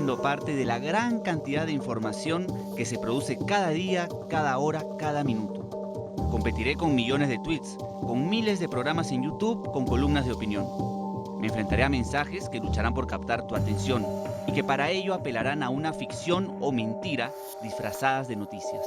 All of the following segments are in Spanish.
siendo parte de la gran cantidad de información que se produce cada día, cada hora, cada minuto. Competiré con millones de tweets, con miles de programas en YouTube, con columnas de opinión. Me enfrentaré a mensajes que lucharán por captar tu atención y que para ello apelarán a una ficción o mentira disfrazadas de noticias.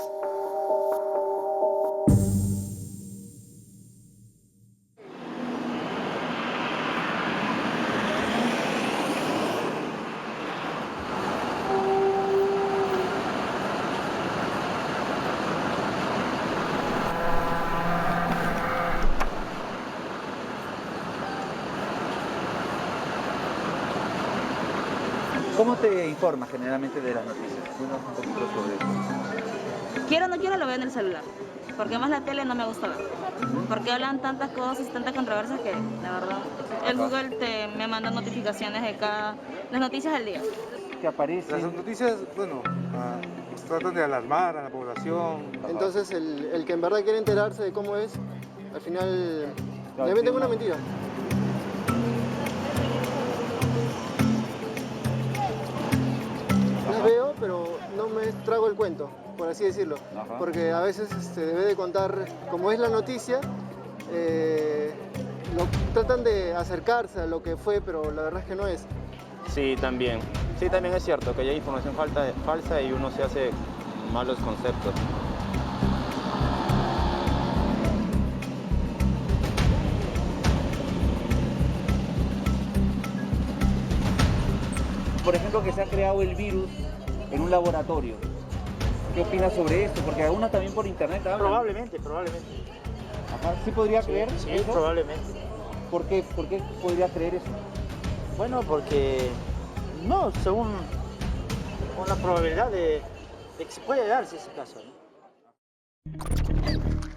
¿Cómo te informas generalmente de las noticias? Cuéntanos un poquito sobre eso. Quiero o no quiero, lo veo en el celular, porque más la tele no me gusta ver. Porque hablan tantas cosas, tantas controversias que, la verdad, el Google me manda notificaciones de las noticias del día. ¿Qué aparece? Las noticias, bueno, pues tratan de alarmar a la población. Entonces el que en verdad quiere enterarse de cómo es, al final le meten una mentira. Las veo, pero no me trago el cuento, por así decirlo. Porque a veces debe de contar cómo es la noticia, tratan de acercarse a lo que fue, pero la verdad es que no es. Sí, también. Sí, también es cierto que hay información falsa y uno se hace malos conceptos. Por ejemplo, que se ha creado el virus en un laboratorio. ¿Qué opinas sobre esto? Porque algunos también por internet hablan. Probablemente. Ajá, ¿sí podría creer Sí, eso? probablemente. ¿Por qué podría creer eso? Bueno, porque no, según una probabilidad de que se puede darse ese caso, ¿no?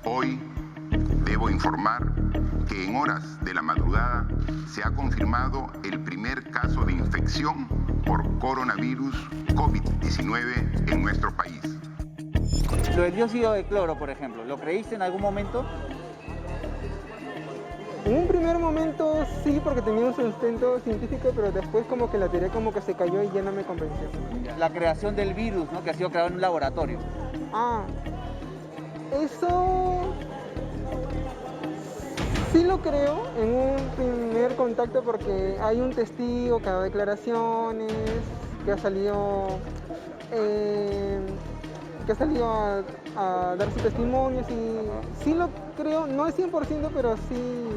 Hoy debo informar que en horas de la madrugada se ha confirmado el primer caso de infección por coronavirus COVID-19 en nuestro país. Lo del dióxido de cloro, por ejemplo, ¿lo creíste en algún momento? En un primer momento sí, porque tenía un sustento científico, pero después como que la teoría como que se cayó y ya no me convenció. La creación del virus, ¿no? Que ha sido creado en un laboratorio. Eso sí lo creo en un primer contacto porque hay un testigo que ha dado declaraciones, que ha salido a dar su testimonio, sí lo creo, no es 100%, pero sí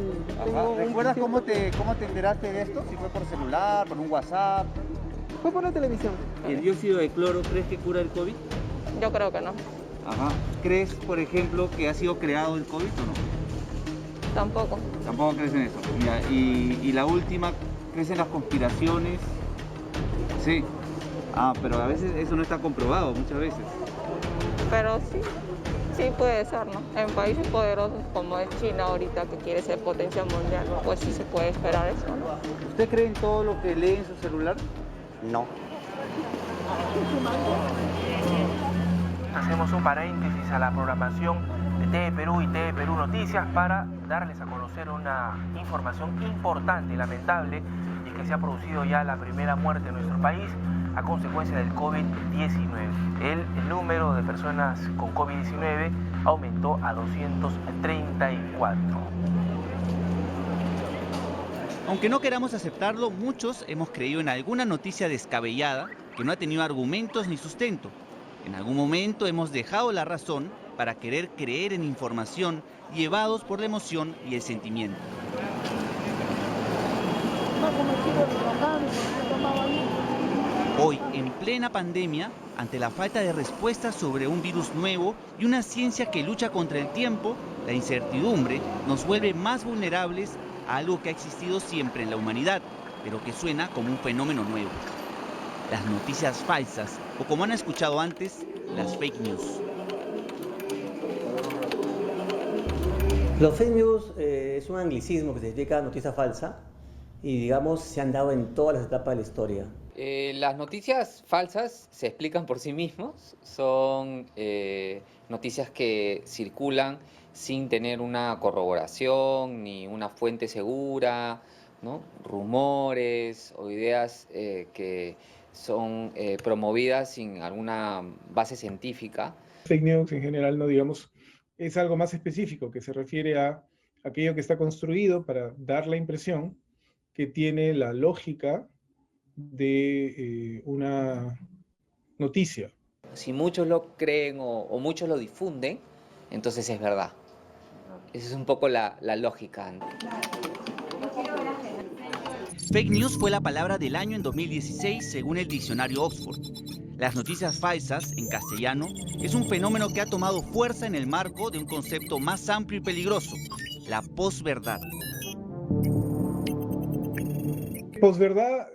tengo. ¿Recuerdas cómo te enteraste de esto? ¿Si fue por celular, por un WhatsApp? Fue por la televisión. ¿El dióxido de cloro crees que cura el COVID? Yo creo que no. Ajá. ¿Crees, por ejemplo, que ha sido creado el COVID o no? Tampoco. Tampoco crees en eso. Ya, y la última, ¿crees en las conspiraciones? Sí. Pero a veces eso no está comprobado, muchas veces. Pero sí puede ser, ¿no? En países poderosos como es China ahorita, que quiere ser potencia mundial, pues sí se puede esperar eso, ¿no? ¿Usted cree en todo lo que lee en su celular? No. Hacemos un paréntesis a la programación de TV Perú y TV Perú Noticias para darles a conocer una información importante y lamentable, y es que se ha producido ya la primera muerte en nuestro país a consecuencia del COVID-19. El número de personas con COVID-19 aumentó a 234. Aunque no queramos aceptarlo, muchos hemos creído en alguna noticia descabellada que no ha tenido argumentos ni sustento. En algún momento hemos dejado la razón para querer creer en información llevados por la emoción y el sentimiento. Hoy, en plena pandemia, ante la falta de respuestas sobre un virus nuevo y una ciencia que lucha contra el tiempo, la incertidumbre nos vuelve más vulnerables a algo que ha existido siempre en la humanidad, pero que suena como un fenómeno nuevo. Las noticias falsas, o como han escuchado antes, las fake news. Los fake news es un anglicismo que significa noticia falsa y digamos se han dado en todas las etapas de la historia. Las noticias falsas se explican por sí mismos, son noticias que circulan sin tener una corroboración ni una fuente segura, ¿no? Rumores o ideas que son promovidas sin alguna base científica. Fake news en general, no digamos, es algo más específico que se refiere a aquello que está construido para dar la impresión que tiene la lógica de una noticia. Si muchos lo creen o muchos lo difunden, entonces es verdad. Esa es un poco la lógica. Fake news fue la palabra del año en 2016 según el diccionario Oxford. Las noticias falsas, en castellano, es un fenómeno que ha tomado fuerza en el marco de un concepto más amplio y peligroso, la posverdad. Posverdad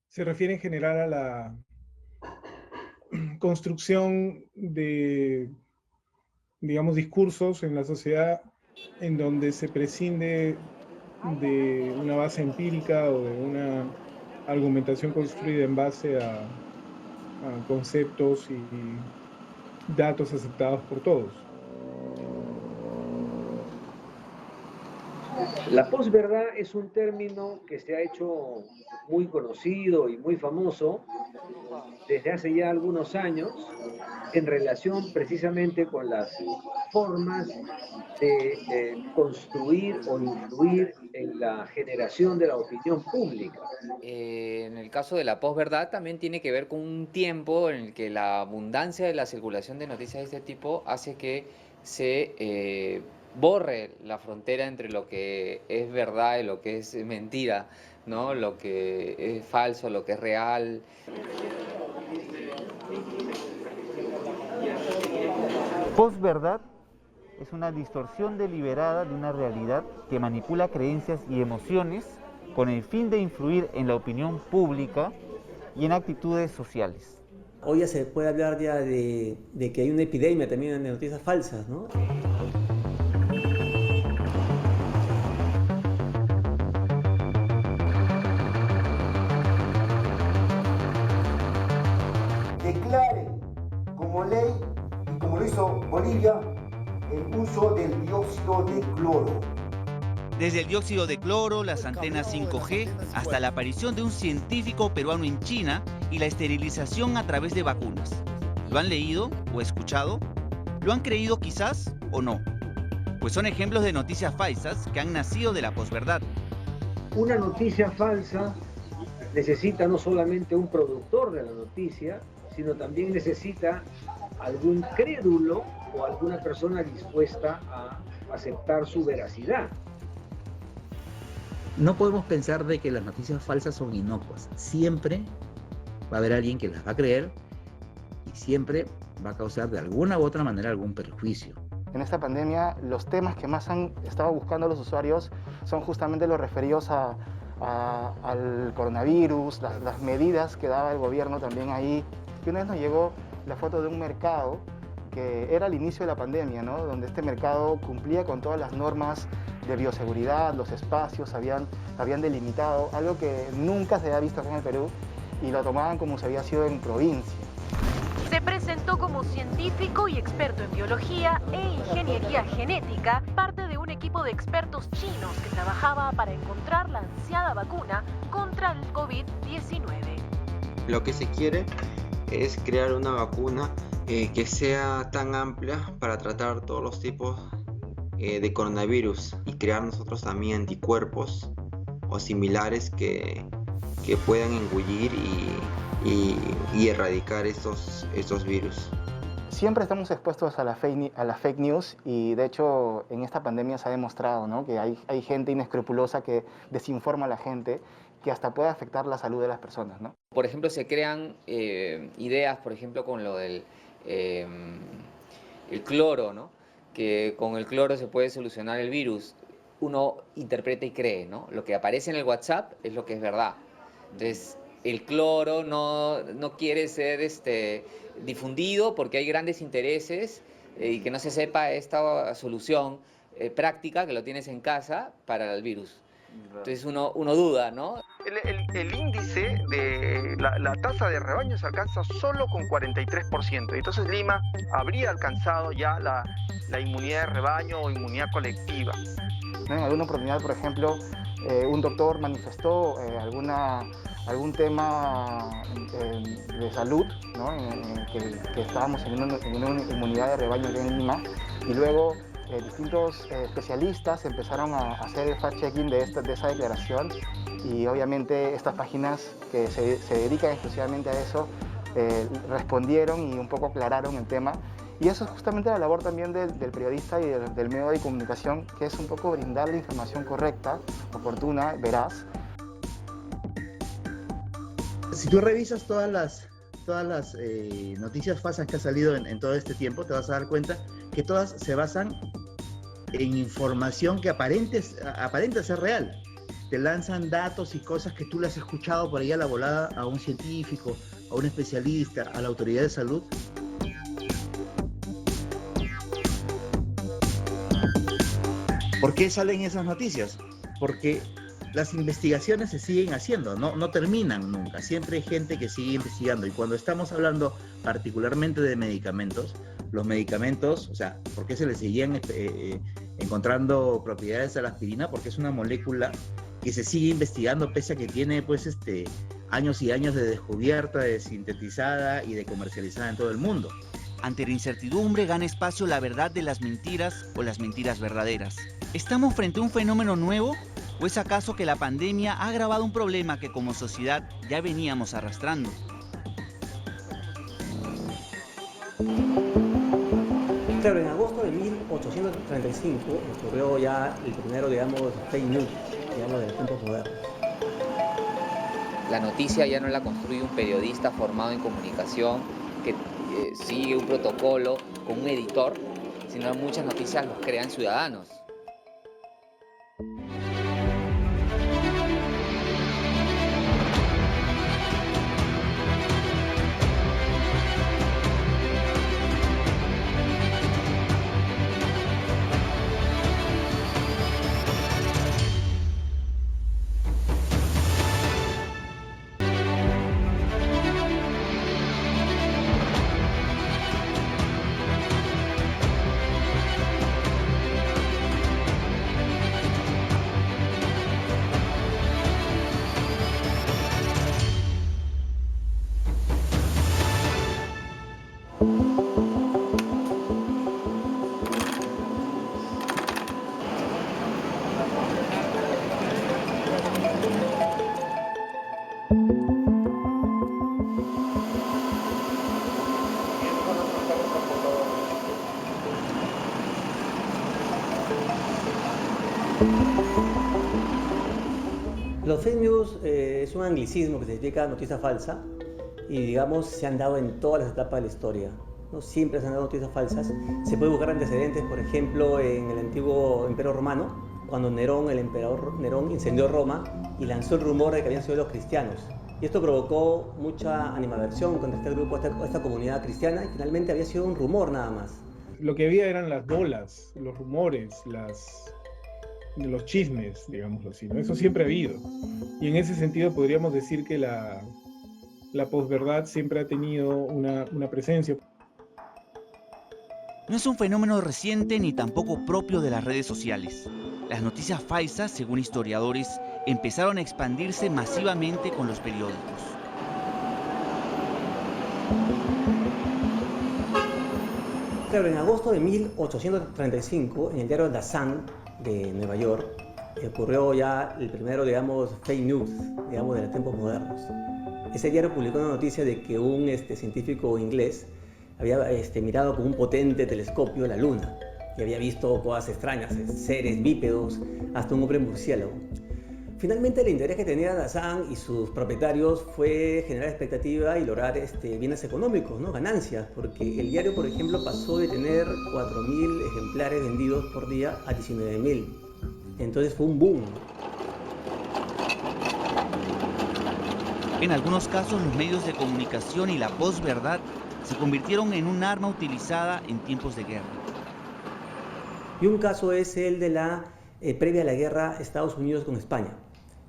se refiere en general a la construcción de, digamos, discursos en la sociedad en donde se prescinde de una base empírica o de una argumentación construida en base a conceptos y datos aceptados por todos. La posverdad es un término que se ha hecho muy conocido y muy famoso desde hace ya algunos años en relación precisamente con las formas de construir o influir en la generación de la opinión pública. En el caso de la posverdad también tiene que ver con un tiempo en el que la abundancia de la circulación de noticias de este tipo hace que se borre la frontera entre lo que es verdad y lo que es mentira, ¿no? Lo que es falso, lo que es real. Posverdad es una distorsión deliberada de una realidad que manipula creencias y emociones con el fin de influir en la opinión pública y en actitudes sociales. Hoy ya se puede hablar ya de que hay una epidemia también de noticias falsas, ¿no? Declare como ley, y como lo hizo Bolivia, el uso del dióxido de cloro. Desde el dióxido de cloro, las antenas 5G, hasta la aparición de un científico peruano en China y la esterilización a través de vacunas. ¿Lo han leído o escuchado? ¿Lo han creído quizás o no? Pues son ejemplos de noticias falsas que han nacido de la posverdad. Una noticia falsa necesita no solamente un productor de la noticia, sino también necesita algún crédulo o alguna persona dispuesta a aceptar su veracidad. No podemos pensar de que las noticias falsas son inocuas. Siempre va a haber alguien que las va a creer y siempre va a causar de alguna u otra manera algún perjuicio. En esta pandemia, los temas que más han estado buscando los usuarios son justamente los referidos al coronavirus, las medidas que daba el gobierno también ahí. Y una vez nos llegó la foto de un mercado que era el inicio de la pandemia, ¿no? Donde este mercado cumplía con todas las normas de bioseguridad, los espacios habían delimitado, algo que nunca se había visto acá en el Perú y lo tomaban como si había sido en provincia. Se presentó como científico y experto en biología e ingeniería genética, parte de un equipo de expertos chinos que trabajaba para encontrar la ansiada vacuna contra el COVID-19. Lo que se quiere es crear una vacuna que sea tan amplia para tratar todos los tipos de coronavirus y crear nosotros también anticuerpos o similares que puedan engullir y erradicar estos virus. Siempre estamos expuestos a la fake news y de hecho en esta pandemia se ha demostrado, ¿no? Que hay gente inescrupulosa que desinforma a la gente, que hasta puede afectar la salud de las personas, ¿no? Por ejemplo, se crean ideas, por ejemplo, con lo del el cloro, ¿no? Que con el cloro se puede solucionar el virus. Uno interpreta y cree, ¿no? Lo que aparece en el WhatsApp es lo que es verdad. Entonces, el cloro no quiere ser difundido porque hay grandes intereses y que no se sepa esta solución práctica que lo tienes en casa para el virus. Entonces uno duda, ¿no? El índice de la tasa de rebaños alcanza solo con 43%. Entonces Lima habría alcanzado ya la inmunidad de rebaño o inmunidad colectiva. En alguna oportunidad, por ejemplo, un doctor manifestó alguna algún tema de salud, ¿no? que estábamos en una inmunidad de rebaño aquí en Lima, y luego distintos especialistas empezaron a hacer el fact-checking de esa declaración, y obviamente estas páginas que se dedican exclusivamente a eso respondieron y un poco aclararon el tema. Y eso es justamente la labor también del periodista y del medio de comunicación, que es un poco brindar la información correcta, oportuna, veraz. Si tú revisas todas las noticias falsas que han salido en todo este tiempo, te vas a dar cuenta que todas se basan en información que aparenta ser real. Te lanzan datos y cosas que tú le has escuchado por ahí a la volada a un científico, a un especialista, a la autoridad de salud. ¿Por qué salen esas noticias? Porque las investigaciones se siguen haciendo, no terminan nunca. Siempre hay gente que sigue investigando. Y cuando estamos hablando particularmente de medicamentos, los medicamentos, o sea, ¿por qué se le seguían encontrando propiedades a la aspirina? Porque es una molécula que se sigue investigando pese a que tiene pues años y años de descubierta, de sintetizada y de comercializada en todo el mundo. Ante la incertidumbre gana espacio la verdad de las mentiras o las mentiras verdaderas. ¿Estamos frente a un fenómeno nuevo? ¿O es acaso que la pandemia ha agravado un problema que como sociedad ya veníamos arrastrando? Claro, en agosto de 1835 ocurrió ya el primero, fake news, de los tiempos modernos. La noticia ya no la construye un periodista formado en comunicación que sigue un protocolo con un editor, sino muchas noticias los crean ciudadanos. Los fake news es un anglicismo que significa noticia falsa y digamos se han dado en todas las etapas de la historia, ¿no? Siempre se han dado noticias falsas. Se puede buscar antecedentes, por ejemplo, en el antiguo Imperio Romano, cuando el emperador Nerón incendió Roma y lanzó el rumor de que habían sido los cristianos. Y esto provocó mucha animadversión contra este grupo, esta comunidad cristiana, y finalmente había sido un rumor nada más. Lo que había eran las bolas, los rumores, los chismes, digámoslo así, ¿no? Eso siempre ha habido. Y en ese sentido podríamos decir que la posverdad siempre ha tenido una presencia. No es un fenómeno reciente ni tampoco propio de las redes sociales. Las noticias falsas, según historiadores, empezaron a expandirse masivamente con los periódicos. Claro, en agosto de 1835, en el diario The Sun de Nueva York, ocurrió ya el primero, fake news, de los tiempos modernos. Ese diario publicó una noticia de que un científico inglés había mirado con un potente telescopio la luna y había visto cosas extrañas, seres bípedos, hasta un hombre murciélago. Finalmente, el interés que tenía The Sun y sus propietarios fue generar expectativa y lograr bienes económicos, ¿no? Ganancias, porque el diario, por ejemplo, pasó de tener 4.000 ejemplares vendidos por día a 19.000. Entonces fue un boom. En algunos casos, los medios de comunicación y la posverdad se convirtieron en un arma utilizada en tiempos de guerra. Y un caso es el de previa a la guerra Estados Unidos con España.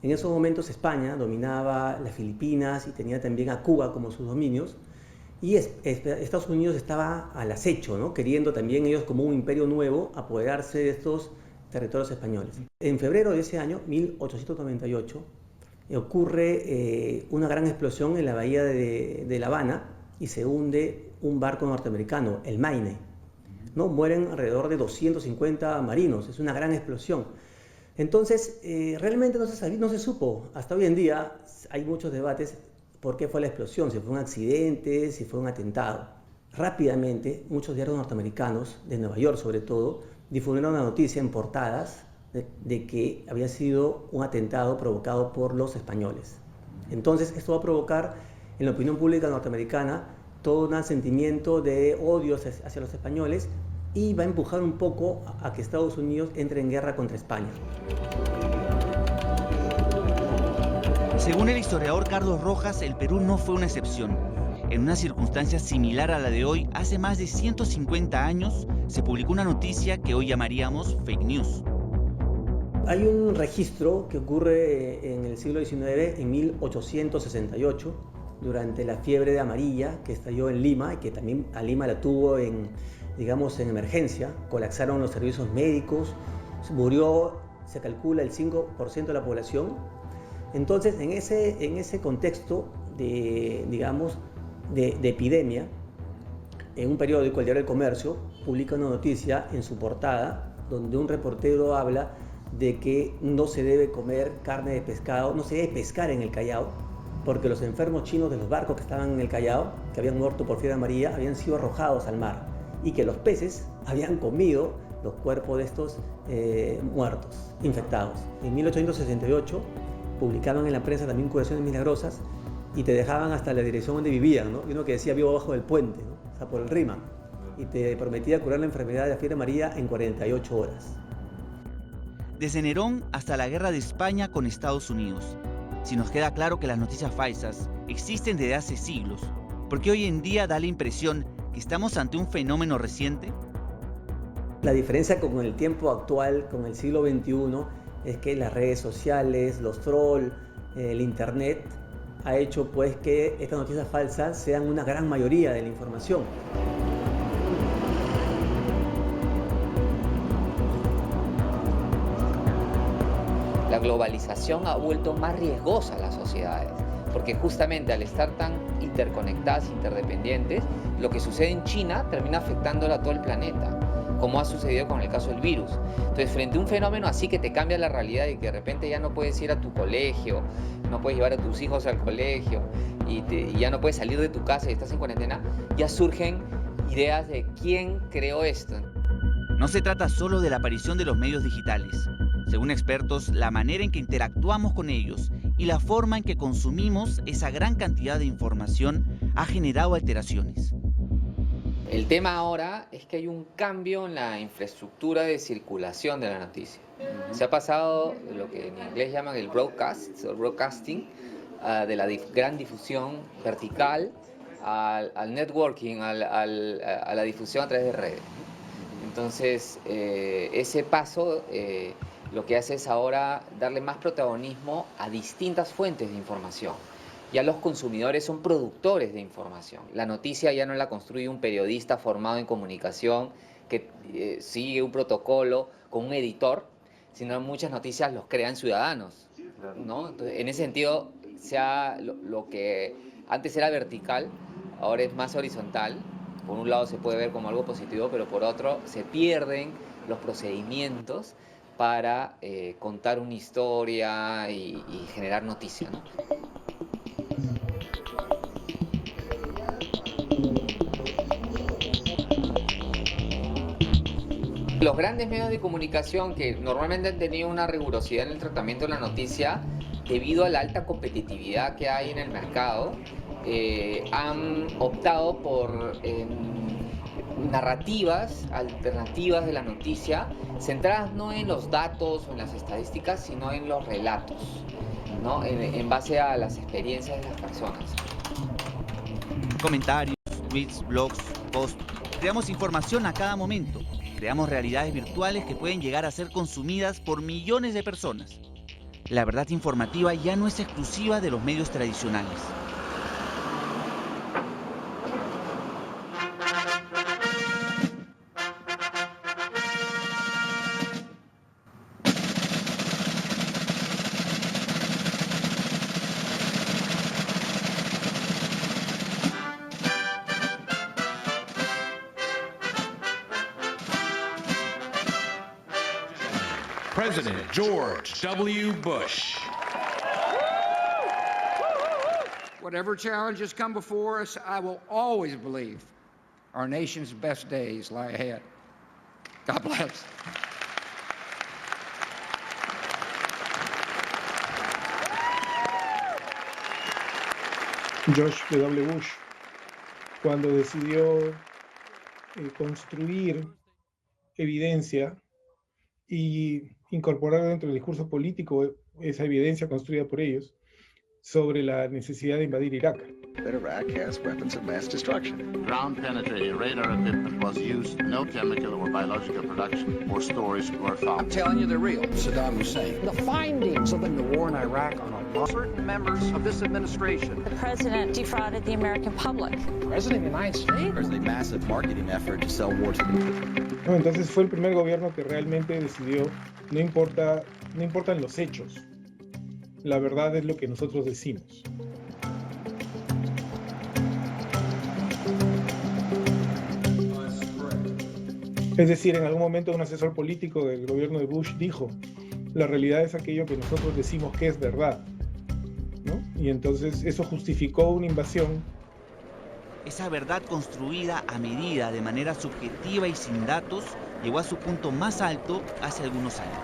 En esos momentos España dominaba las Filipinas y tenía también a Cuba como sus dominios, y Estados Unidos estaba al acecho, ¿no? Queriendo también ellos, como un imperio nuevo, apoderarse de estos territorios españoles. En febrero de ese año, 1898, ocurre una gran explosión en la bahía de La Habana y se hunde un barco norteamericano, el Maine, ¿no? Mueren alrededor de 250 marinos, es una gran explosión. Entonces, realmente no se supo, hasta hoy en día hay muchos debates por qué fue la explosión, si fue un accidente, si fue un atentado. Rápidamente, muchos diarios norteamericanos, de Nueva York sobre todo, difundieron la noticia en portadas de que había sido un atentado provocado por los españoles. Entonces, esto va a provocar en la opinión pública norteamericana todo un sentimiento de odio hacia los españoles y va a empujar un poco a que Estados Unidos entre en guerra contra España. Según el historiador Carlos Rojas, el Perú no fue una excepción. En una circunstancia similar a la de hoy, hace más de 150 años, se publicó una noticia que hoy llamaríamos fake news. Hay un registro que ocurre en el siglo XIX, en 1868, durante la fiebre de amarilla que estalló en Lima y que también a Lima la tuvo en emergencia. Colapsaron los servicios médicos, murió, se calcula, el 5% de la población. Entonces, en ese contexto de epidemia, en un periódico, el Diario del Comercio, publica una noticia en su portada donde un reportero habla de que no se debe comer carne de pescado, no se debe pescar en el Callao, porque los enfermos chinos de los barcos que estaban en el Callao, que habían muerto por fiebre amarilla, habían sido arrojados al mar y que los peces habían comido los cuerpos de estos muertos, infectados. En 1868 publicaban en la prensa también curaciones milagrosas y te dejaban hasta la dirección donde vivían, ¿no? Y uno que decía vivo abajo del puente, ¿no? O sea, por el Rima, y te prometía curar la enfermedad de la fiebre amarilla en 48 horas. Desde Nerón hasta la guerra de España con Estados Unidos. Si nos queda claro que las noticias falsas existen desde hace siglos, ¿por qué hoy en día da la impresión que estamos ante un fenómeno reciente? La diferencia con el tiempo actual, con el siglo XXI, es que las redes sociales, los trolls, el internet, ha hecho pues que estas noticias falsas sean una gran mayoría de la información. La globalización ha vuelto más riesgosa a las sociedades, porque justamente al estar tan interconectadas, interdependientes, lo que sucede en China termina afectándola a todo el planeta, como ha sucedido con el caso del virus. Entonces, frente a un fenómeno así que te cambia la realidad y que de repente ya no puedes ir a tu colegio, no puedes llevar a tus hijos al colegio y ya no puedes salir de tu casa y estás en cuarentena, ya surgen ideas de quién creó esto. No se trata solo de la aparición de los medios digitales. Según expertos, la manera en que interactuamos con ellos y la forma en que consumimos esa gran cantidad de información ha generado alteraciones. El tema ahora es que hay un cambio en la infraestructura de circulación de la noticia. Se ha pasado de lo que en inglés llaman el broadcast o broadcasting, de la gran difusión vertical al networking, a la difusión a través de redes. Entonces, ese paso lo que hace es ahora darle más protagonismo a distintas fuentes de información. Ya los consumidores son productores de información. La noticia ya no la construye un periodista formado en comunicación que sigue un protocolo con un editor, sino muchas noticias los crean ciudadanos, ¿no? Entonces, en ese sentido, lo que antes era vertical, ahora es más horizontal. Por un lado se puede ver como algo positivo, pero por otro se pierden los procedimientos para contar una historia y generar noticia, ¿no? Los grandes medios de comunicación que normalmente han tenido una rigurosidad en el tratamiento de la noticia debido a la alta competitividad que hay en el mercado, han optado por narrativas alternativas de la noticia centradas no en los datos o en las estadísticas, sino en los relatos, ¿no? En base a las experiencias de las personas. Comentarios, tweets, blogs, posts. Creamos información a cada momento. Creamos realidades virtuales que pueden llegar a ser consumidas por millones de personas. La verdad informativa ya no es exclusiva de los medios tradicionales. President George W. Bush. Whatever challenges come before us, I will always believe our nation's best days lie ahead. God bless. George W. Bush, cuando decidió construir evidencia y incorporar dentro del discurso político esa evidencia construida por ellos sobre la necesidad de invadir Irak. That Iraq has weapons of mass destruction. Ground-penetrating radar equipment was used. No chemical or biological production or storage were found. I'm telling you, they're real. Saddam Hussein. The findings of the war in Iraq on certain members of this administration. The president defrauded the American public. The president of the United States. There's a massive marketing effort to sell war to the... No, entonces fue el primer gobierno que realmente decidió, no importan los hechos. La verdad es lo que nosotros decimos. Es decir, en algún momento un asesor político del gobierno de Bush dijo, la realidad es aquello que nosotros decimos que es verdad, ¿no? Y entonces eso justificó una invasión. Esa verdad construida a medida, de manera subjetiva y sin datos, llegó a su punto más alto hace algunos años.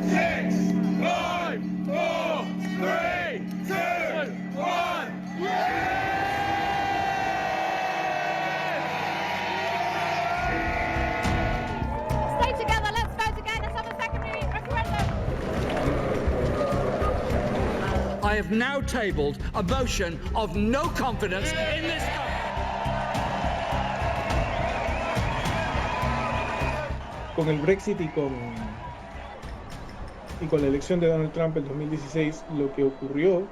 6, 5, 4, 3, 2, 1, Stay together, let's vote again. Let's have a second referendum. I have now tabled a motion of no confidence in this government. Con el Brexit y con la elección de Donald Trump en 2016, lo que ocurrió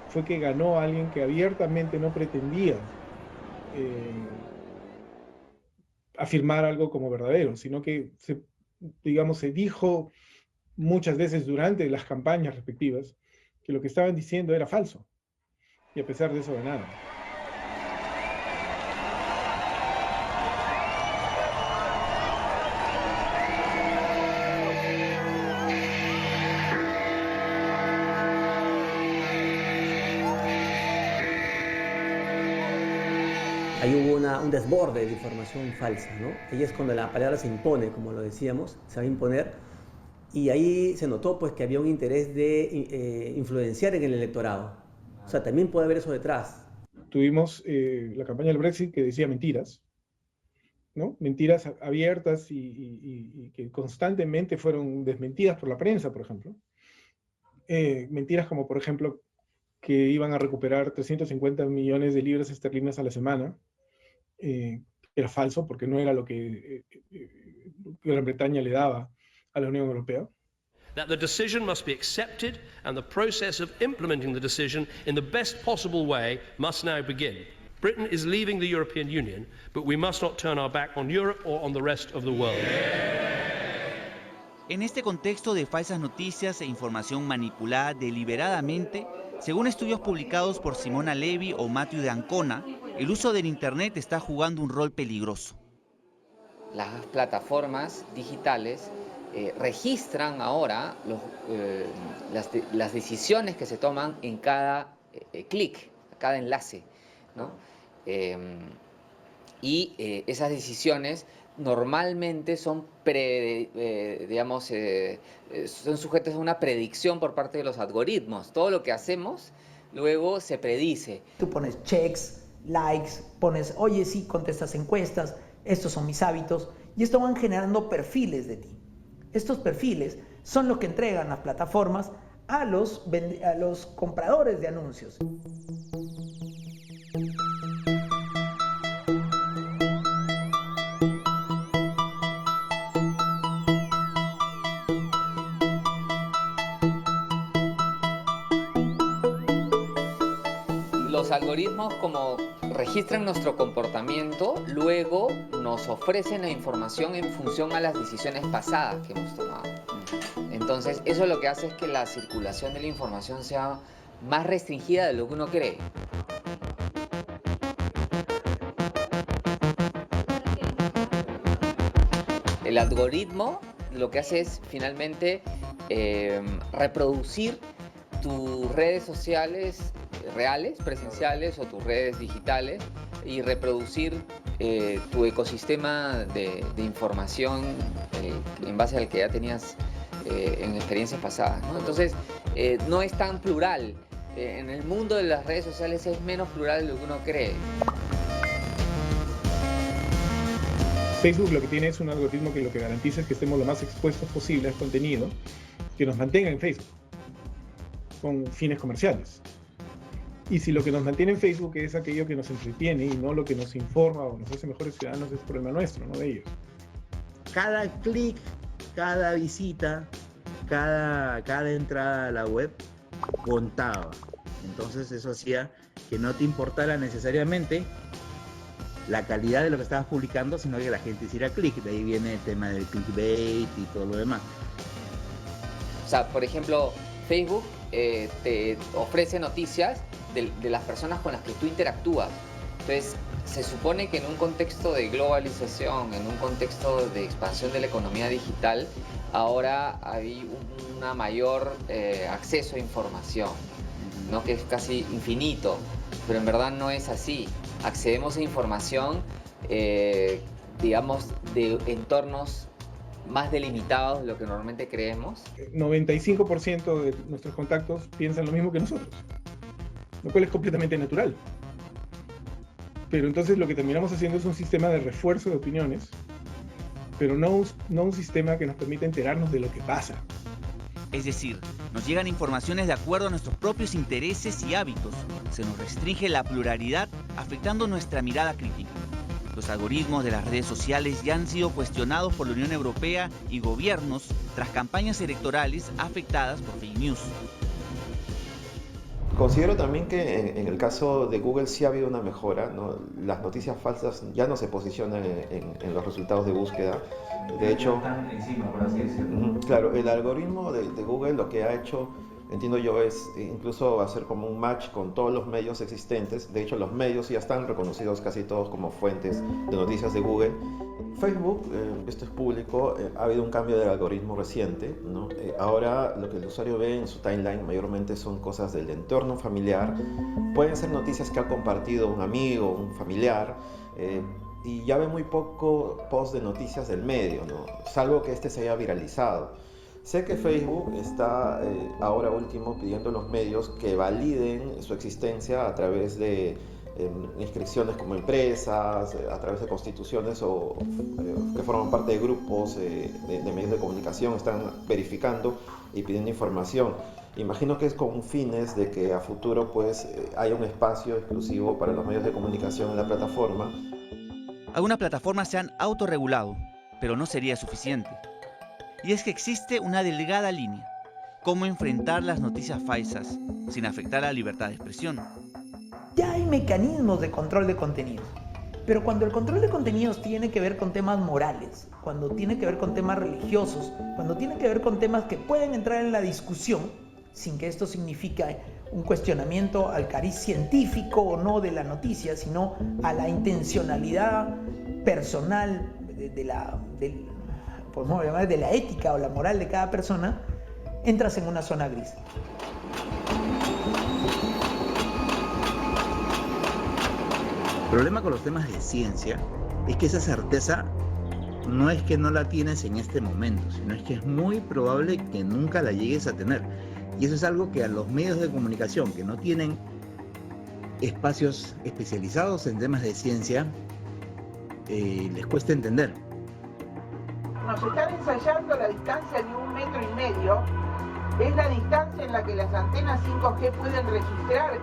fue que ganó alguien que abiertamente no pretendía afirmar algo como verdadero, sino que se dijo muchas veces durante las campañas respectivas que lo que estaban diciendo era falso, y a pesar de eso ganaron. Ahí hubo un desborde de información falsa, ¿no? Ahí es cuando la palabra se impone, como lo decíamos, se va a imponer, y ahí se notó pues que había un interés de influenciar en el electorado. O sea, también puede haber eso detrás. Tuvimos la campaña del Brexit que decía mentiras, ¿no? Mentiras abiertas y que constantemente fueron desmentidas por la prensa, por ejemplo. Mentiras como, por ejemplo, que iban a recuperar 350 millones de libras esterlinas a la semana. Era falso porque no era lo que Gran Bretaña le daba a la Unión Europea. That the decision must be accepted and the process of implementing the decision in the best possible way must now begin. Britain is leaving the European Union, but we must not turn our back on Europe or on the rest of the world. En este contexto de falsas noticias e información manipulada deliberadamente, según estudios publicados por Simona Levy o Matthew de Ancona, el uso del Internet está jugando un rol peligroso. Las plataformas digitales registran ahora las decisiones que se toman en cada clic, cada enlace, ¿no? Esas decisiones normalmente son son sujetas a una predicción por parte de los algoritmos. Todo lo que hacemos luego se predice. Tú pones checks, likes, pones, oye, sí, contestas encuestas, estos son mis hábitos, y esto van generando perfiles de ti. Estos perfiles son los que entregan las plataformas a los compradores de anuncios. Los algoritmos, como registran nuestro comportamiento, luego nos ofrecen la información en función a las decisiones pasadas que hemos tomado. Entonces, eso lo que hace es que la circulación de la información sea más restringida de lo que uno cree. El algoritmo lo que hace es finalmente reproducir tus redes sociales reales, presenciales, o tus redes digitales, y reproducir tu ecosistema de información en base al que ya tenías en experiencias pasadas, ¿no? Entonces, no es tan plural. En el mundo de las redes sociales es menos plural de lo que uno cree. Facebook lo que tiene es un algoritmo que lo que garantiza es que estemos lo más expuestos posible al contenido que nos mantenga en Facebook, con fines comerciales. Y si lo que nos mantiene en Facebook es aquello que nos entretiene y no lo que nos informa o nos hace mejores ciudadanos, es problema nuestro, no de ellos. Cada clic, cada visita, cada entrada a la web contaba. Entonces eso hacía que no te importara necesariamente la calidad de lo que estabas publicando, sino que la gente hiciera clic. De ahí viene el tema del clickbait y todo lo demás. O sea, por ejemplo, Facebook te ofrece noticias de las personas con las que tú interactúas. Entonces, se supone que en un contexto de globalización, en un contexto de expansión de la economía digital, ahora hay una mayor acceso a información, ¿no? Que es casi infinito, pero en verdad no es así. Accedemos a información, digamos, de entornos más delimitados de lo que normalmente creemos. 95% de nuestros contactos piensan lo mismo que nosotros, lo cual es completamente natural. Pero entonces lo que terminamos haciendo es un sistema de refuerzo de opiniones, pero no un sistema que nos permita enterarnos de lo que pasa. Es decir, nos llegan informaciones de acuerdo a nuestros propios intereses y hábitos. Se nos restringe la pluralidad, afectando nuestra mirada crítica. Los algoritmos de las redes sociales ya han sido cuestionados por la Unión Europea y gobiernos tras campañas electorales afectadas por fake news. Considero también que en el caso de Google sí ha habido una mejora, ¿no? Las noticias falsas ya no se posicionan en los resultados de búsqueda. De hecho, claro, el algoritmo de Google lo que ha hecho, entiendo yo, es incluso hacer como un match con todos los medios existentes. De hecho, los medios ya están reconocidos casi todos como fuentes de noticias de Google. Facebook, esto es público, ha habido un cambio del algoritmo reciente, ¿no? Ahora lo que el usuario ve en su timeline mayormente son cosas del entorno familiar. Pueden ser noticias que ha compartido un amigo, un familiar, y ya ve muy poco post de noticias del medio, ¿no? Salvo que este se haya viralizado. Sé que Facebook está ahora último pidiendo a los medios que validen su existencia a través de inscripciones como empresas, a través de constituciones o que forman parte de grupos de medios de comunicación, están verificando y pidiendo información. Imagino que es con fines de que a futuro pues haya un espacio exclusivo para los medios de comunicación en la plataforma. Algunas plataformas se han autorregulado, pero no sería suficiente. Y es que existe una delgada línea. ¿Cómo enfrentar las noticias falsas sin afectar a la libertad de expresión? Ya hay mecanismos de control de contenidos, pero cuando el control de contenidos tiene que ver con temas morales, cuando tiene que ver con temas religiosos, cuando tiene que ver con temas que pueden entrar en la discusión, sin que esto signifique un cuestionamiento al cariz científico o no de la noticia, sino a la intencionalidad personal de la ética o la moral de cada persona, entras en una zona gris. El problema con los temas de ciencia es que esa certeza no es que no la tienes en este momento, sino es que es muy probable que nunca la llegues a tener. Y eso es algo que a los medios de comunicación que no tienen espacios especializados en temas de ciencia les cuesta entender. Nos están ensayando la distancia de 1,5 metros. Es la distancia en la que las antenas 5G pueden registrar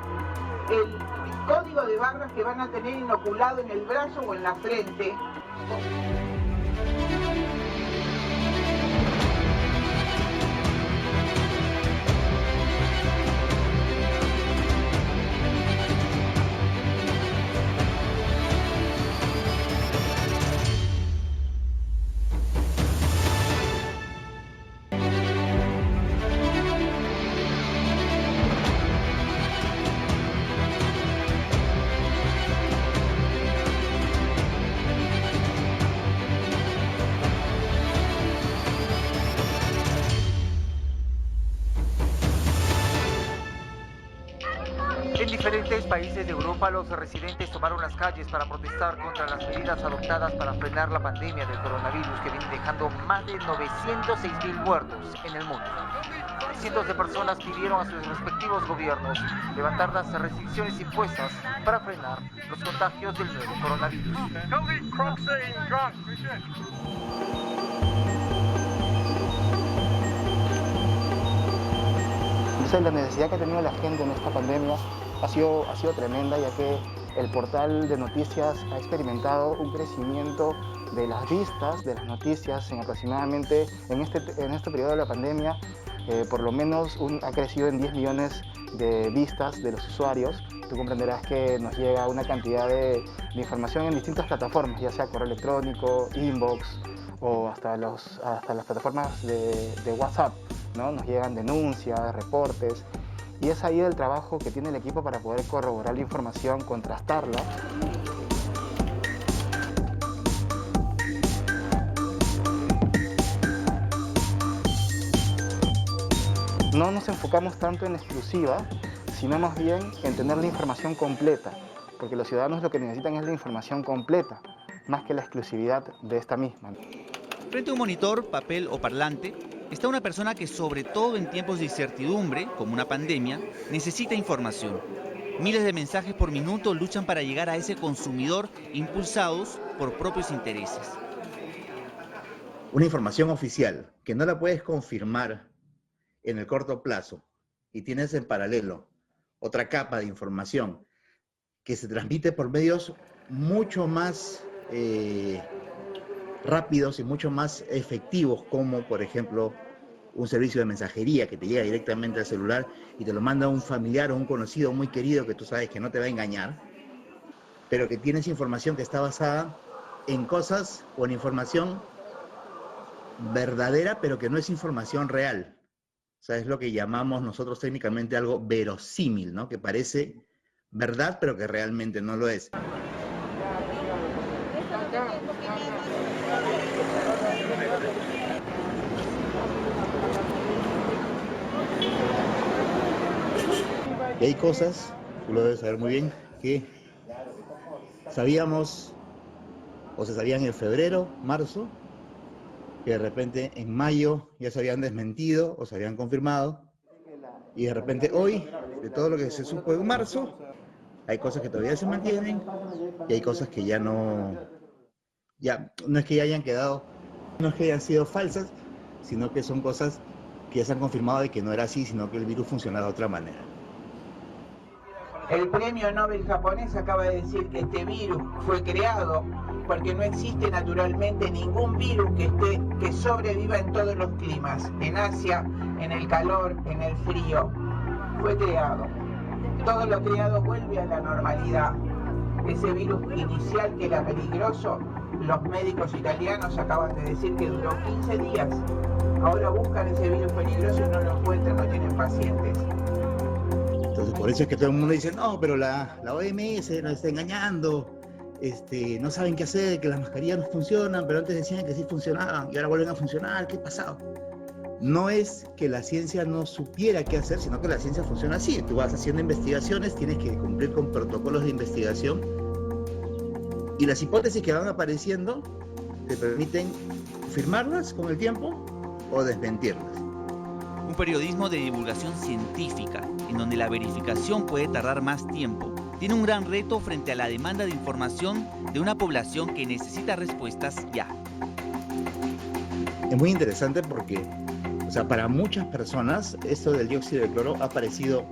el código de barras que van a tener inoculado en el brazo o en la frente. países de Europa, los residentes tomaron las calles para protestar contra las medidas adoptadas para frenar la pandemia del coronavirus, que viene dejando más de 906.000 muertos en el mundo. Cientos de personas pidieron a sus respectivos gobiernos levantar las restricciones impuestas para frenar los contagios del nuevo coronavirus. Entonces, la necesidad que ha tenido la gente en esta pandemia ha sido tremenda, ya que el portal de noticias ha experimentado un crecimiento de las vistas de las noticias en aproximadamente, en este periodo de la pandemia, por lo menos ha crecido en 10 millones de vistas de los usuarios. Tú comprenderás que nos llega una cantidad de información en distintas plataformas, ya sea correo electrónico, inbox o hasta las plataformas de WhatsApp, ¿no? Nos llegan denuncias, reportes, y es ahí el trabajo que tiene el equipo para poder corroborar la información, contrastarla. No nos enfocamos tanto en exclusiva, sino más bien en tener la información completa, porque los ciudadanos lo que necesitan es la información completa, más que la exclusividad de esta misma. Frente a un monitor, papel o parlante, está una persona que, sobre todo en tiempos de incertidumbre, como una pandemia, necesita información. Miles de mensajes por minuto luchan para llegar a ese consumidor, impulsados por propios intereses. Una información oficial que no la puedes confirmar en el corto plazo y tienes en paralelo otra capa de información que se transmite por medios mucho más rápidos y mucho más efectivos, como por ejemplo un servicio de mensajería que te llega directamente al celular y te lo manda un familiar o un conocido muy querido que tú sabes que no te va a engañar, pero que tienes información que está basada en cosas o en información verdadera, pero que no es información real. O sea, es lo que llamamos nosotros técnicamente algo verosímil, ¿no? Que parece verdad, pero que realmente no lo es. Y hay cosas, tú lo debes saber muy bien, que sabíamos o se sabían en febrero, marzo, que de repente en mayo ya se habían desmentido o se habían confirmado, y de repente hoy, de todo lo que se supo en marzo, hay cosas que todavía se mantienen y hay cosas que ya no es que ya hayan quedado, no es que hayan sido falsas, sino que son cosas que ya se han confirmado de que no era así, sino que el virus funcionaba de otra manera. El premio Nobel japonés acaba de decir que este virus fue creado porque no existe naturalmente ningún virus que sobreviva en todos los climas, en Asia, en el calor, en el frío. Fue creado. Todo lo creado vuelve a la normalidad. Ese virus inicial que era peligroso, los médicos italianos acaban de decir que duró 15 días. Ahora buscan ese virus peligroso y no lo encuentran, no tienen pacientes. Entonces, por eso es que todo el mundo dice, no, pero la OMS nos está engañando, no saben qué hacer, que las mascarillas no funcionan, pero antes decían que sí funcionaban y ahora vuelven a funcionar, ¿qué ha pasado? No es que la ciencia no supiera qué hacer, sino que la ciencia funciona así. Tú vas haciendo investigaciones, tienes que cumplir con protocolos de investigación y las hipótesis que van apareciendo te permiten confirmarlas con el tiempo o desmentirlas. Un periodismo de divulgación científica, en donde la verificación puede tardar más tiempo, tiene un gran reto frente a la demanda de información de una población que necesita respuestas ya. Es muy interesante porque, para muchas personas esto del dióxido de cloro ha aparecido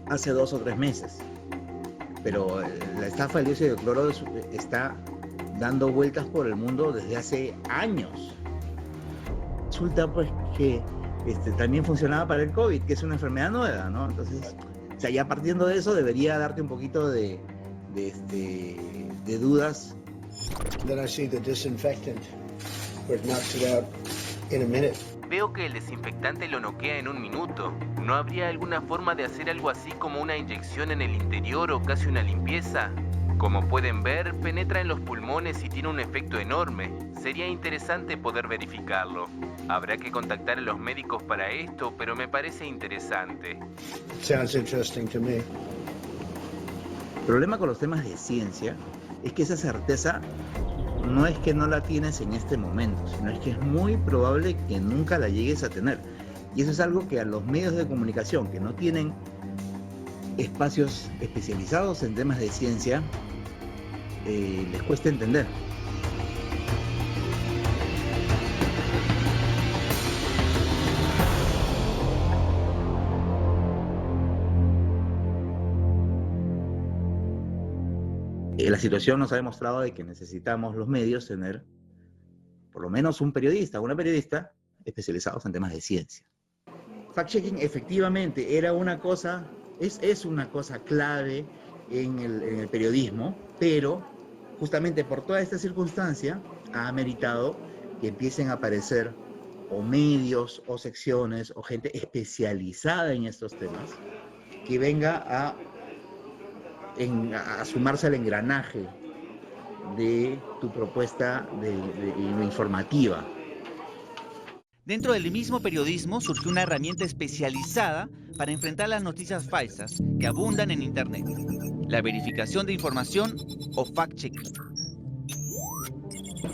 hace 2 o 3 meses, pero la estafa del dióxido de cloro está dando vueltas por el mundo desde hace años. Resulta pues que también funcionaba para el COVID, que es una enfermedad nueva, ¿no? Entonces, ya partiendo de eso debería darte un poquito de dudas. Then I see the disinfectant where it knocks it out in a minute. Veo que el desinfectante lo noquea en 1 minuto. ¿No habría alguna forma de hacer algo así como una inyección en el interior o casi una limpieza? Como pueden ver, penetra en los pulmones y tiene un efecto enorme. Sería interesante poder verificarlo. Habrá que contactar a los médicos para esto, pero me parece interesante. Sounds interesting to me. problema con los temas de ciencia es que esa certeza no es que no la tienes en este momento, sino es que es muy probable que nunca la llegues a tener. Y eso es algo que a los medios de comunicación que no tienen espacios especializados en temas de ciencia les cuesta entender. La situación nos ha demostrado de que necesitamos los medios tener por lo menos un periodista o una periodista especializados en temas de ciencia. Fact-checking efectivamente era una cosa, es una cosa clave en el periodismo, pero justamente por toda esta circunstancia ha ameritado que empiecen a aparecer o medios o secciones o gente especializada en estos temas que venga a sumarse al engranaje de tu propuesta de informativa. Dentro del mismo periodismo surgió una herramienta especializada para enfrentar las noticias falsas que abundan en Internet: la verificación de información o fact-checking.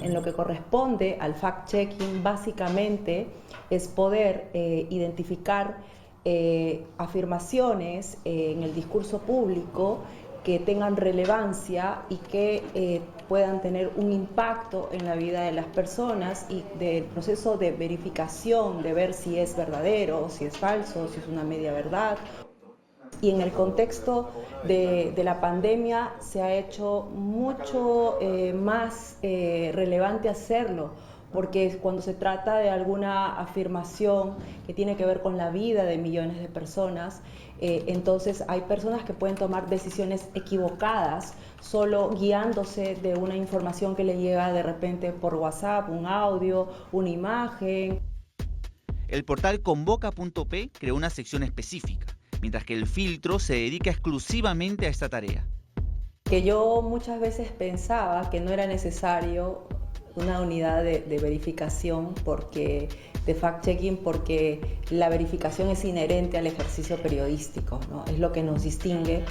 En lo que corresponde al fact-checking, básicamente es poder identificar afirmaciones en el discurso público que tengan relevancia y que puedan tener un impacto en la vida de las personas, y del proceso de verificación, de ver si es verdadero, si es falso, si es una media verdad. Y en el contexto de la pandemia se ha hecho mucho más relevante hacerlo, porque cuando se trata de alguna afirmación que tiene que ver con la vida de millones de personas, entonces hay personas que pueden tomar decisiones equivocadas solo guiándose de una información que le llega de repente por WhatsApp, un audio, una imagen. El portal Convoca.p creó una sección específica, mientras que el filtro se dedica exclusivamente a esta tarea. Que yo muchas veces pensaba que no era necesario una unidad de verificación de fact-checking, porque la verificación es inherente al ejercicio periodístico, ¿no? Es lo que nos distingue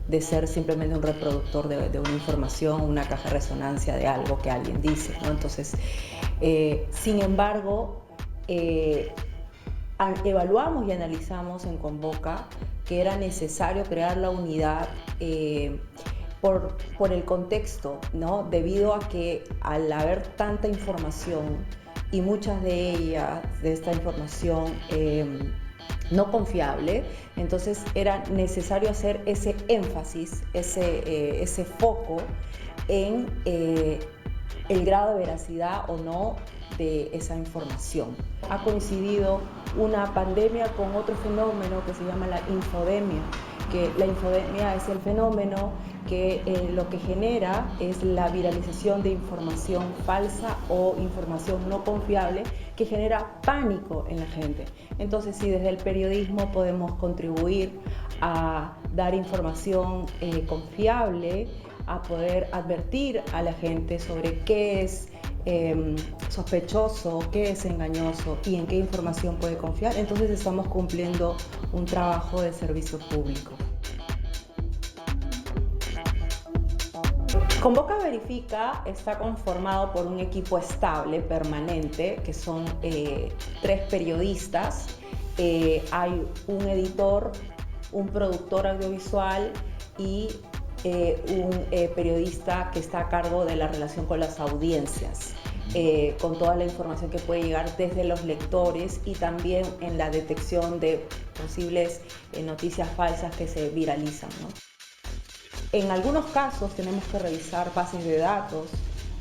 de ser simplemente un reproductor de una información, una caja de resonancia de algo que alguien dice, ¿no? Entonces, sin embargo, evaluamos y analizamos en Convoca que era necesario crear la unidad por el contexto, ¿no? Debido a que al haber tanta información y muchas de ellas, de esta información no confiable, entonces era necesario hacer ese énfasis, ese foco en el grado de veracidad o no de esa información. Ha coincidido una pandemia con otro fenómeno que se llama la infodemia, que la infodemia es el fenómeno que lo que genera es la viralización de información falsa o información no confiable que genera pánico en la gente. Entonces, si desde el periodismo podemos contribuir a dar información confiable, a poder advertir a la gente sobre qué es sospechoso, qué es engañoso y en qué información puede confiar, entonces estamos cumpliendo un trabajo de servicio público. Convoca Verifica está conformado por un equipo estable, permanente, que son 3 periodistas. Hay un editor, un productor audiovisual y un periodista que está a cargo de la relación con las audiencias, con toda la información que puede llegar desde los lectores y también en la detección de posibles noticias falsas que se viralizan, ¿no? En algunos casos tenemos que revisar bases de datos,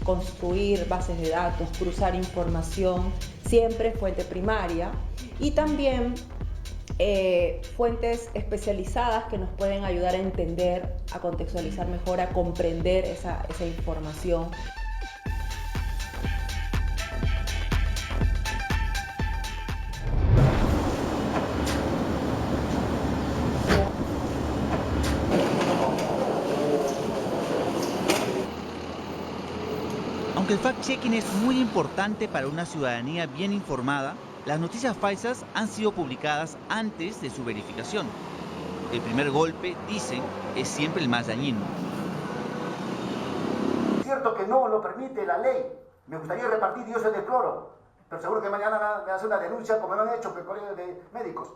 construir bases de datos, cruzar información, siempre fuente primaria, y también fuentes especializadas que nos pueden ayudar a entender, a contextualizar mejor, a comprender esa información. Aunque el fact-checking es muy importante para una ciudadanía bien informada, las noticias falsas han sido publicadas antes de su verificación. El primer golpe, dicen, es siempre el más dañino. Es cierto que no lo permite la ley. Me gustaría repartir dióxido de cloro, pero seguro que mañana me hace una denuncia como me han hecho colegas de médicos.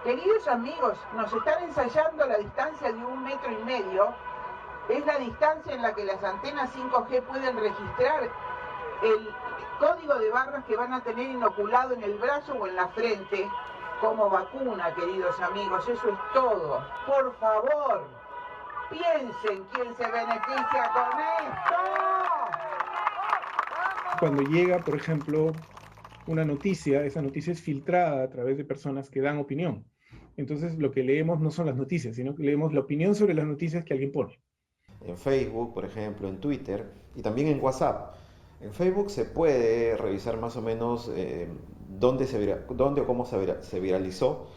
Queridos amigos, nos están ensayando la distancia de 1,5 metros. Es la distancia en la que las antenas 5G pueden registrar el código de barras que van a tener inoculado en el brazo o en la frente como vacuna, queridos amigos. Eso es todo. Por favor, piensen quién se beneficia con esto. Cuando llega, por ejemplo, una noticia, esa noticia es filtrada a través de personas que dan opinión. Entonces lo que leemos no son las noticias, sino que leemos la opinión sobre las noticias que alguien pone. En Facebook, por ejemplo, en Twitter y también en WhatsApp. En Facebook se puede revisar más o menos dónde o cómo se viralizó,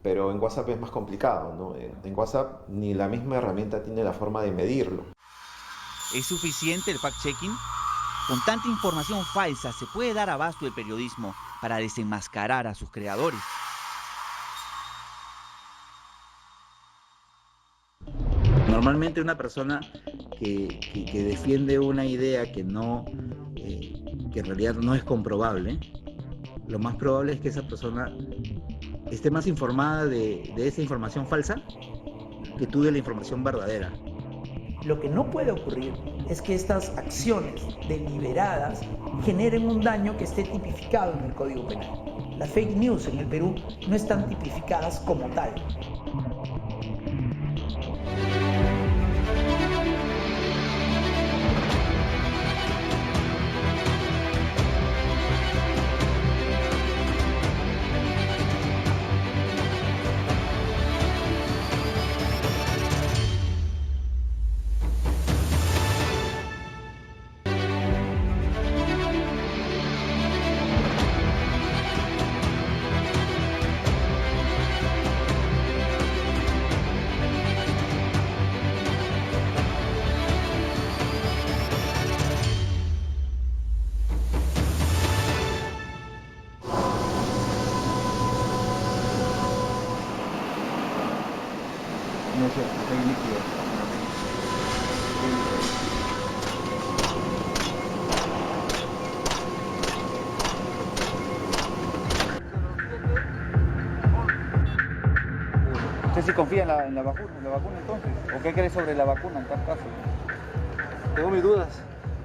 pero en WhatsApp es más complicado, ¿no? En WhatsApp ni la misma herramienta tiene la forma de medirlo. ¿Es suficiente el fact-checking? Con tanta información falsa, ¿se puede dar abasto el periodismo para desenmascarar a sus creadores? Normalmente una persona que defiende una idea que en realidad no es comprobable, lo más probable es que esa persona esté más informada de esa información falsa que tú de la información verdadera. Lo que no puede ocurrir es que estas acciones deliberadas generen un daño que esté tipificado en el Código Penal. Las fake news en el Perú no están tipificadas como tal. ¿Usted sí confía en la vacuna entonces? ¿O qué cree sobre la vacuna en tal caso? Tengo mis dudas.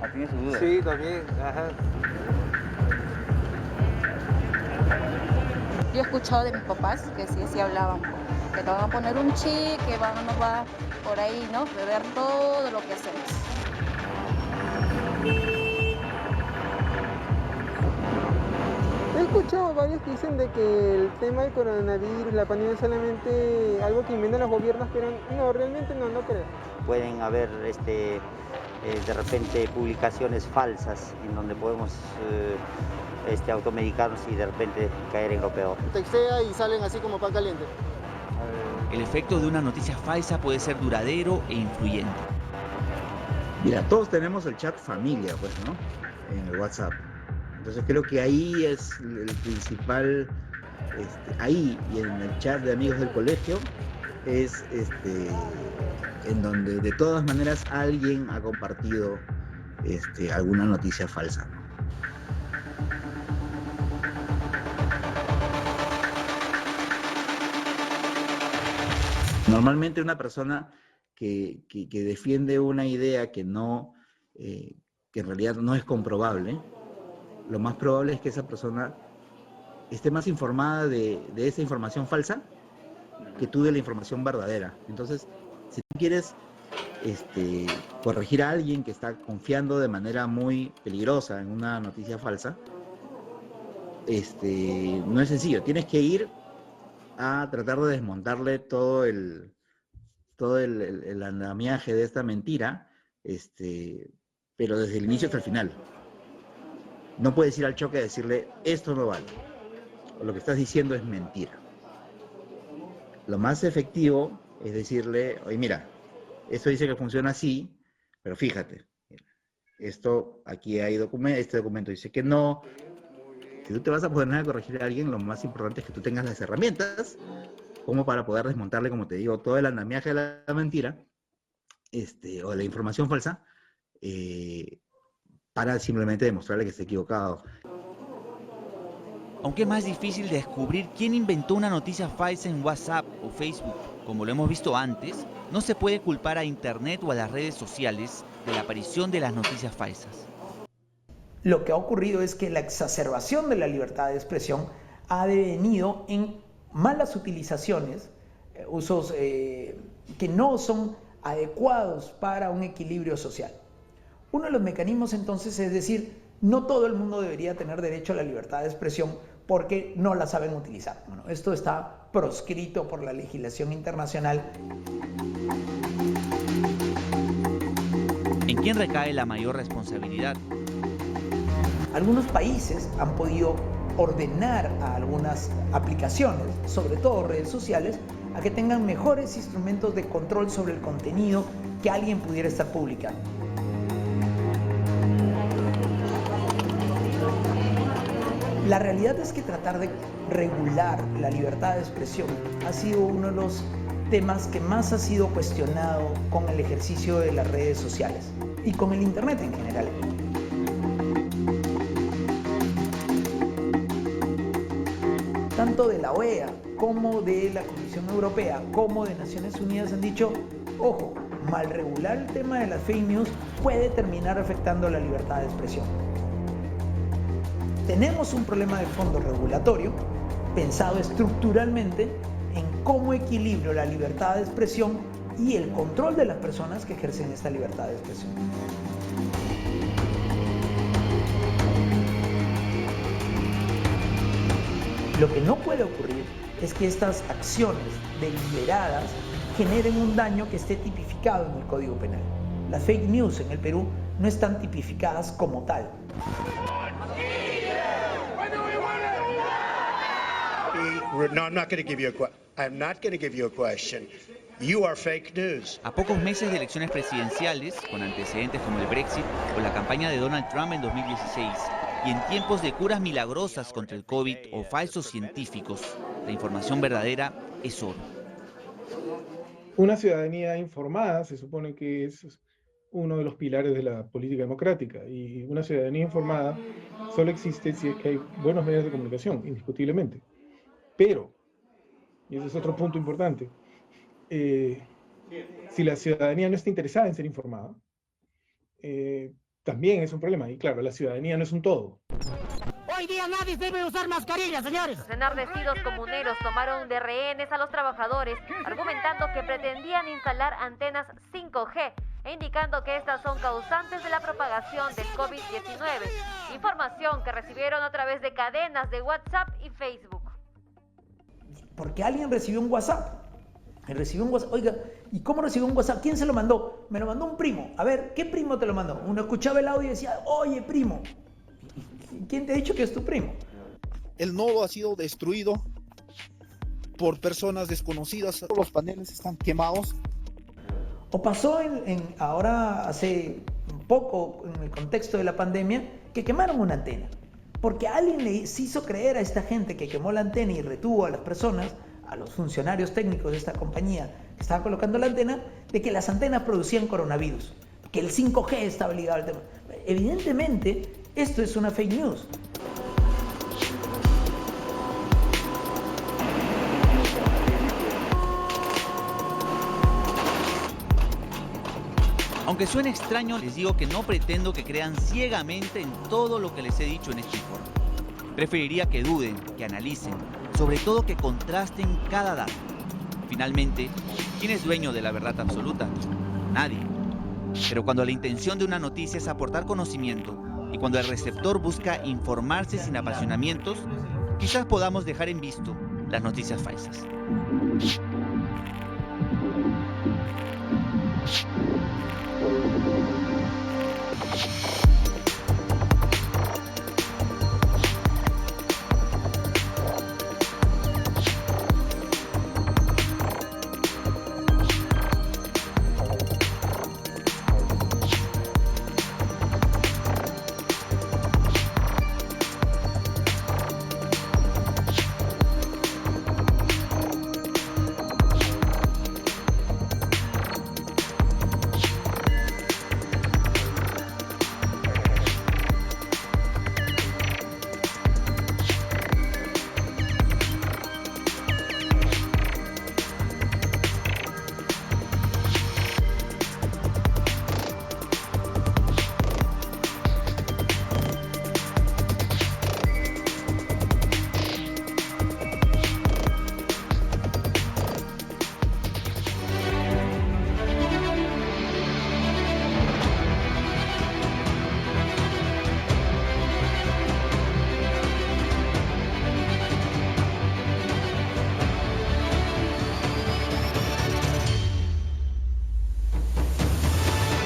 ¿Ah, tiene sus dudas? Sí, también, ajá. Yo he escuchado de mis papás que sí hablaban, que te van a poner un chip, que nos va por ahí, ¿no? De ver todo lo que hacemos. He escuchado varios que dicen de que el tema del coronavirus, la pandemia es solamente algo que inventan los gobiernos, pero no, realmente no creo. Pueden haber de repente publicaciones falsas en donde podemos automedicarnos y de repente caer en lo peor. Textea y salen así como pan caliente. El efecto de una noticia falsa puede ser duradero e influyente. Mira, todos tenemos el chat familia, pues, ¿no? En el WhatsApp. Entonces creo que ahí es el principal, ahí y en el chat de amigos del colegio, es en donde de todas maneras alguien ha compartido alguna noticia falsa. Normalmente una persona que defiende una idea que en realidad no es comprobable, lo más probable es que esa persona esté más informada de esa información falsa que tú de la información verdadera. Entonces, si tú quieres corregir a alguien que está confiando de manera muy peligrosa en una noticia falsa, no es sencillo. Tienes que ir a tratar de desmontarle todo el andamiaje de esta mentira, pero desde el inicio hasta el final. No puedes ir al choque y decirle, esto no vale, o lo que estás diciendo es mentira. Lo más efectivo es decirle, oye, mira, esto dice que funciona así, pero fíjate, esto, aquí hay este documento dice que no. Si tú te vas a poner a corregir a alguien, lo más importante es que tú tengas las herramientas como para poder desmontarle, como te digo, todo el andamiaje de la mentira, o de la información falsa, para simplemente demostrarle que está equivocado. Aunque es más difícil descubrir quién inventó una noticia falsa en WhatsApp o Facebook, como lo hemos visto antes, no se puede culpar a Internet o a las redes sociales de la aparición de las noticias falsas. Lo que ha ocurrido es que la exacerbación de la libertad de expresión ha devenido en malas utilizaciones, usos que no son adecuados para un equilibrio social. Uno de los mecanismos entonces es decir, no todo el mundo debería tener derecho a la libertad de expresión porque no la saben utilizar. Bueno, esto está proscrito por la legislación internacional. ¿En quién recae la mayor responsabilidad? Algunos países han podido ordenar a algunas aplicaciones, sobre todo redes sociales, a que tengan mejores instrumentos de control sobre el contenido que alguien pudiera estar publicando. La realidad es que tratar de regular la libertad de expresión ha sido uno de los temas que más ha sido cuestionado con el ejercicio de las redes sociales y con el Internet en general. Tanto de la OEA como de la Comisión Europea como de Naciones Unidas han dicho, ojo, mal regular el tema de las fake news puede terminar afectando la libertad de expresión. Tenemos un problema de fondo regulatorio pensado estructuralmente en cómo equilibrio la libertad de expresión y el control de las personas que ejercen esta libertad de expresión. Lo que no puede ocurrir es que estas acciones deliberadas generen un daño que esté tipificado en el Código Penal. Las fake news en el Perú no están tipificadas como tal. No, I'm not going to give you a question. You are fake news. A pocos meses de elecciones presidenciales, con antecedentes como el Brexit o la campaña de Donald Trump en 2016, y en tiempos de curas milagrosas contra el COVID o falsos científicos, la información verdadera es oro. Una ciudadanía informada se supone que es uno de los pilares de la política democrática, y una ciudadanía informada solo existe si es que hay buenos medios de comunicación, indiscutiblemente. Pero, y ese es otro punto importante, si la ciudadanía no está interesada en ser informada, también es un problema. Y claro, la ciudadanía no es un todo. Hoy día nadie debe usar mascarilla, señores. Los enardecidos comuneros tomaron de rehenes a los trabajadores, argumentando que pretendían instalar antenas 5G e indicando que estas son causantes de la propagación del COVID-19. Información que recibieron a través de cadenas de WhatsApp y Facebook. Porque alguien recibió un WhatsApp. Oiga, ¿y cómo recibió un WhatsApp? ¿Quién se lo mandó? Me lo mandó un primo. A ver, ¿qué primo te lo mandó? Uno escuchaba el audio y decía, oye, primo. ¿Quién te ha dicho que es tu primo? El nodo ha sido destruido por personas desconocidas. Los paneles están quemados. O pasó ahora hace poco, en el contexto de la pandemia, que quemaron una antena. Porque alguien les hizo creer a esta gente que quemó la antena y retuvo a las personas, a los funcionarios técnicos de esta compañía que estaba colocando la antena, de que las antenas producían coronavirus, que el 5G estaba ligado al tema. Evidentemente, esto es una fake news. Aunque suene extraño, les digo que no pretendo que crean ciegamente en todo lo que les he dicho en este informe. Preferiría que duden, que analicen, sobre todo que contrasten cada dato. Finalmente, ¿quién es dueño de la verdad absoluta? Nadie. Pero cuando la intención de una noticia es aportar conocimiento y cuando el receptor busca informarse sin apasionamientos, quizás podamos dejar en visto las noticias falsas.